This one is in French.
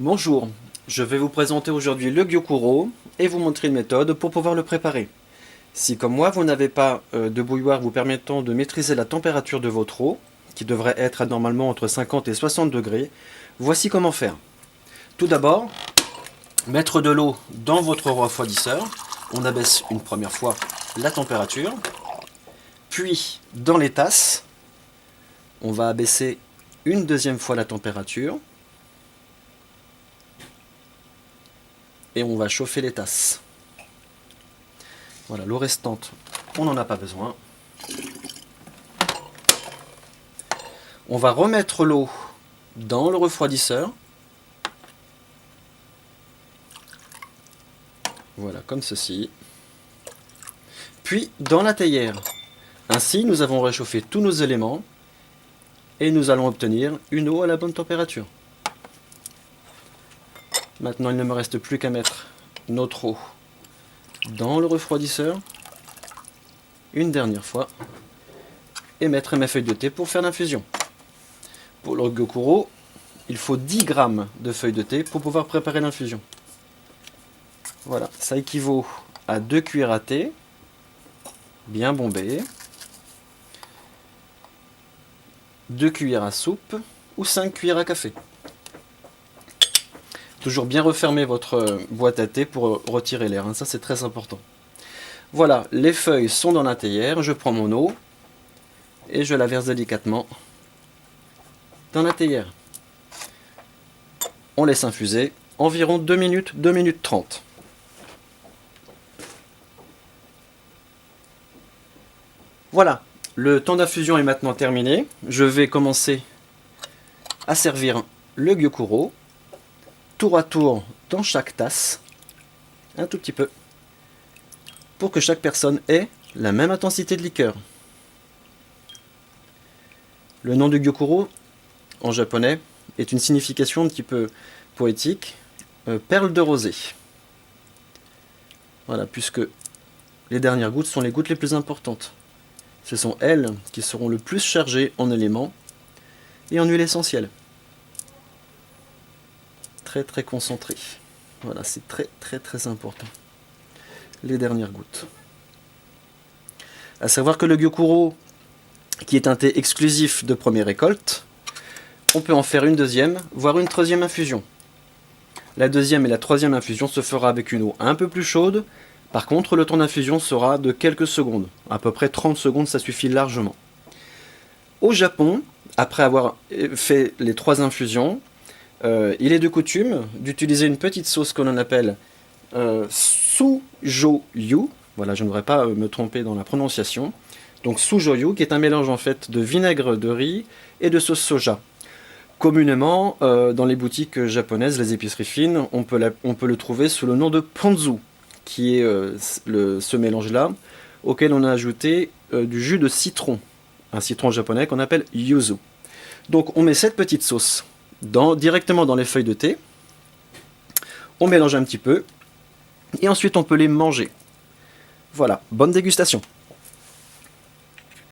Bonjour, je vais vous présenter aujourd'hui le Gyokuro et vous montrer une méthode pour pouvoir le préparer. Si comme moi vous n'avez pas de bouilloire vous permettant de maîtriser la température de votre eau, qui devrait être normalement entre 50 et 60 degrés, voici comment faire. Tout d'abord, mettre de l'eau dans votre refroidisseur, on abaisse une première fois la température, puis dans les tasses, on va abaisser une deuxième fois la température, et on va chauffer les tasses. Voilà, l'eau restante, on n'en a pas besoin. On va remettre l'eau dans le refroidisseur. Voilà, comme ceci. Puis dans la théière. Ainsi, nous avons réchauffé tous nos éléments et nous allons obtenir une eau à la bonne température. Maintenant, il ne me reste plus qu'à mettre notre eau dans le refroidisseur une dernière fois et mettre mes feuilles de thé pour faire l'infusion. Pour le Gyokuro, il faut 10 g de feuilles de thé pour pouvoir préparer l'infusion. Voilà, ça équivaut à 2 cuillères à thé, bien bombées, 2 cuillères à soupe ou 5 cuillères à café. Toujours bien refermer votre boîte à thé pour retirer l'air, hein, ça c'est très important. Voilà, les feuilles sont dans la théière, je prends mon eau et je la verse délicatement dans la théière. On laisse infuser environ 2 minutes, 2 minutes 30. Voilà, le temps d'infusion est maintenant terminé. Je vais commencer à servir le Gyokuro, tour à tour dans chaque tasse, un tout petit peu, pour que chaque personne ait la même intensité de liqueur. Le nom du Gyokuro, en japonais, est une signification un petit peu poétique, perle de rosée. Voilà, puisque les dernières gouttes sont les gouttes les plus importantes. Ce sont elles qui seront le plus chargées en éléments et en huile essentielle. Très très concentré. Voilà, c'est très important. Les dernières gouttes. À savoir que le Gyokuro, qui est un thé exclusif de première récolte, on peut en faire une deuxième, voire une troisième infusion. La deuxième et la troisième infusion se fera avec une eau un peu plus chaude. Par contre, le temps d'infusion sera de quelques secondes. À peu près 30 secondes, ça suffit largement. Au Japon, après avoir fait les 3 infusions, il est de coutume d'utiliser une petite sauce que l'on appelle sujoyu. Voilà, je ne devrais pas me tromper dans la prononciation. Donc sujoyu, qui est un mélange en fait de vinaigre de riz et de sauce soja. Communément, dans les boutiques japonaises, les épiceries fines, on peut le trouver sous le nom de ponzu, qui est ce mélange-là, auquel on a ajouté du jus de citron, un citron japonais qu'on appelle yuzu. Donc on met cette petite sauce directement dans les feuilles de thé, on mélange un petit peu, et ensuite on peut les manger. Voilà, bonne dégustation.